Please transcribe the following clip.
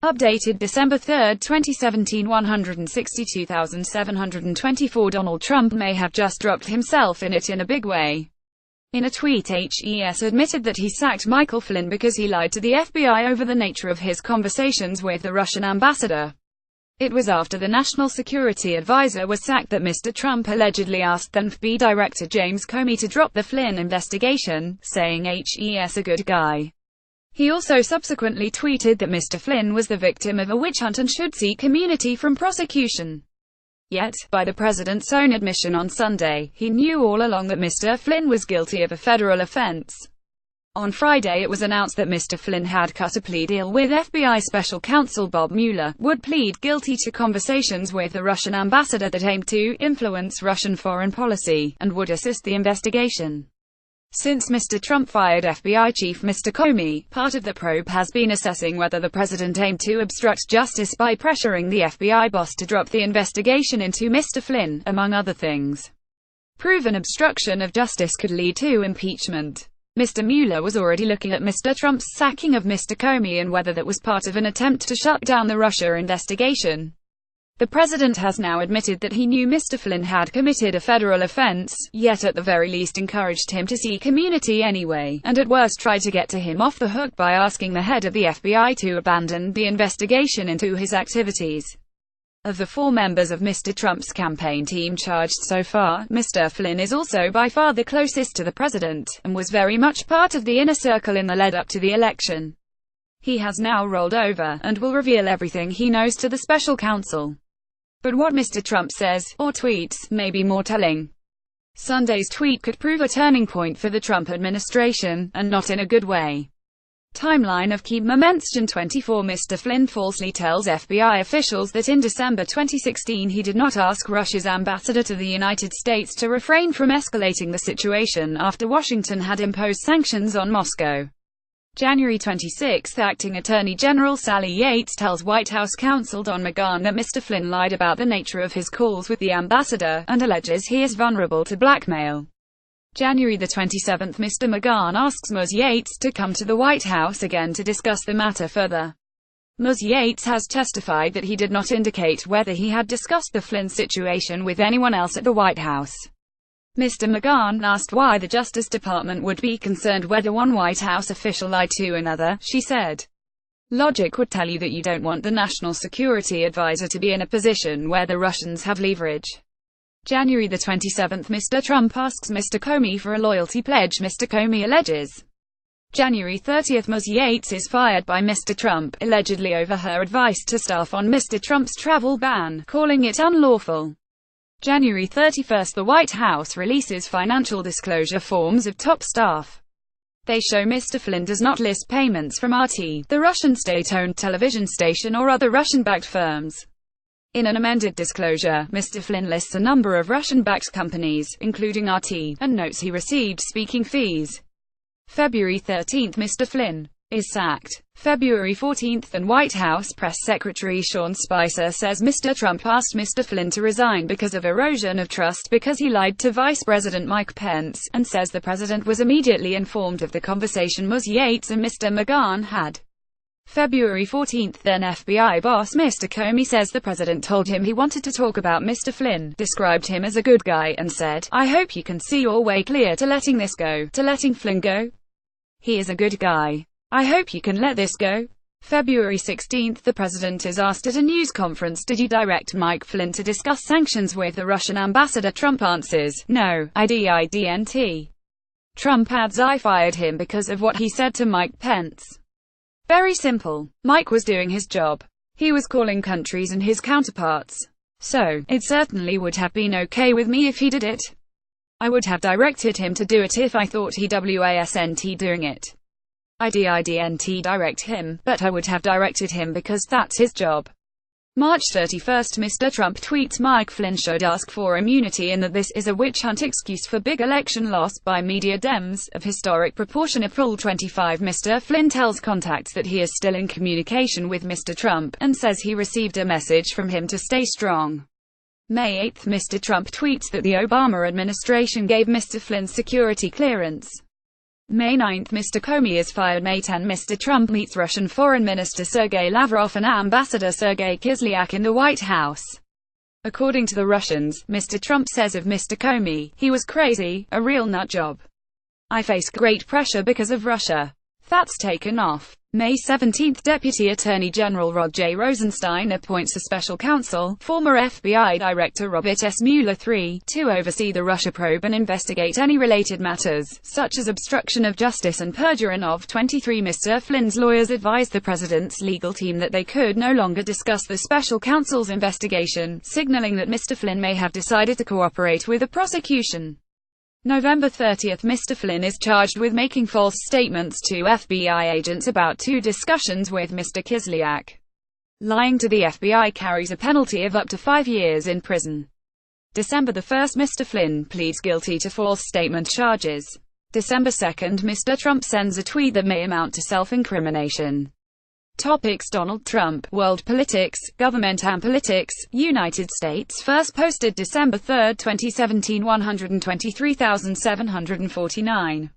Updated December 3, 2017 162,724 Donald Trump may have just dropped himself in it in a big way. In a tweet, HES admitted that he sacked Michael Flynn because he lied to the FBI over the nature of his conversations with the Russian ambassador. It was after the National Security Advisor was sacked that Mr. Trump allegedly asked then FBI Director James Comey to drop the Flynn investigation, saying HES a good guy. He also subsequently tweeted that Mr. Flynn was the victim of a witch hunt and should seek immunity from prosecution. Yet, by the president's own admission on Sunday, he knew all along that Mr. Flynn was guilty of a federal offense. On Friday it was announced that Mr. Flynn had cut a plea deal with FBI Special Counsel Bob Mueller, would plead guilty to conversations with the Russian ambassador that aimed to influence Russian foreign policy, and would assist the investigation. Since Mr. Trump fired FBI Chief Mr. Comey, part of the probe has been assessing whether the president aimed to obstruct justice by pressuring the FBI boss to drop the investigation into Mr. Flynn, among other things. Proven obstruction of justice could lead to impeachment. Mr. Mueller was already looking at Mr. Trump's sacking of Mr. Comey and whether that was part of an attempt to shut down the Russia investigation. The president has now admitted that he knew Mr. Flynn had committed a federal offense, yet at the very least encouraged him to seek immunity anyway, and at worst tried to get to him off the hook by asking the head of the FBI to abandon the investigation into his activities. Of the 4 members of Mr. Trump's campaign team charged so far, Mr. Flynn is also by far the closest to the president, and was very much part of the inner circle in the lead-up to the election. He has now rolled over, and will reveal everything he knows to the special counsel. But what Mr. Trump says, or tweets, may be more telling. Sunday's tweet could prove a turning point for the Trump administration, and not in a good way. Timeline of key moments. June 24, Mr. Flynn falsely tells FBI officials that in December 2016 he did not ask Russia's ambassador to the United States to refrain from escalating the situation after Washington had imposed sanctions on Moscow. January 26, Acting Attorney General Sally Yates tells White House counsel Don McGahn that Mr. Flynn lied about the nature of his calls with the ambassador, and alleges he is vulnerable to blackmail. January 27, Mr. McGahn asks Ms. Yates to come to the White House again to discuss the matter further. Ms. Yates has testified that he did not indicate whether he had discussed the Flynn situation with anyone else at the White House. Mr. McGahn asked why the Justice Department would be concerned whether one White House official lied to another. She said, "Logic would tell you that you don't want the National Security Advisor to be in a position where the Russians have leverage." January 27, Mr. Trump asks Mr. Comey for a loyalty pledge. Mr. Comey alleges. January 30, Ms. Yates is fired by Mr. Trump, allegedly over her advice to staff on Mr. Trump's travel ban, calling it unlawful. January 31, the White House releases financial disclosure forms of top staff. They show Mr. Flynn does not list payments from RT, the Russian state-owned television station, or other Russian-backed firms. In an amended disclosure, Mr. Flynn lists a number of Russian-backed companies, including RT, and notes he received speaking fees. February 13, Mr. Flynn is sacked. February 14, and White House Press Secretary Sean Spicer says Mr. Trump asked Mr. Flynn to resign because of erosion of trust because he lied to Vice President Mike Pence, and says the president was immediately informed of the conversation Ms. Yates and Mr. McGahn had. February 14, then FBI boss Mr. Comey says the president told him he wanted to talk about Mr. Flynn, described him as a good guy, and said, "I hope you can see your way clear to letting this go, to letting Flynn go. He is a good guy. I hope you can let this go." February 16, the president is asked at a news conference, "Did you direct Mike Flynn to discuss sanctions with the Russian ambassador?" Trump answers, "No, I didn't." Trump adds, "I fired him because of what he said to Mike Pence. Very simple. Mike was doing his job. He was calling countries and his counterparts. So, it certainly would have been okay with me if he did it. I would have directed him to do it if I thought he wasn't doing it. I didn't direct him, but I would have directed him because that's his job." March 31, Mr. Trump tweets Mike Flynn should ask for immunity and that this is a witch hunt excuse for big election loss by media Dems of historic proportion. April 25, Mr. Flynn tells contacts that he is still in communication with Mr. Trump, and says he received a message from him to stay strong. May 8, Mr. Trump tweets that the Obama administration gave Mr. Flynn security clearance. May 9, Mr. Comey is fired. May 10, Mr. Trump meets Russian Foreign Minister Sergei Lavrov and Ambassador Sergei Kislyak in the White House. According to the Russians, Mr. Trump says of Mr. Comey, "He was crazy, a real nut job. I face great pressure because of Russia. That's taken off." May 17, Deputy Attorney General Rod J. Rosenstein appoints a special counsel, former FBI Director Robert S. Mueller III, to oversee the Russia probe and investigate any related matters, such as obstruction of justice and perjury. Of 23, Mr. Flynn's lawyers advised the president's legal team that they could no longer discuss the special counsel's investigation, signaling that Mr. Flynn may have decided to cooperate with the prosecution. November 30, Mr. Flynn is charged with making false statements to FBI agents about two discussions with Mr. Kislyak. Lying to the FBI carries a penalty of up to 5 years in prison. December 1, Mr. Flynn pleads guilty to false statement charges. December 2, Mr. Trump sends a tweet that may amount to self-incrimination. Topics: Donald Trump, world politics, government and politics. United States first posted December 3, 2017, 123,749.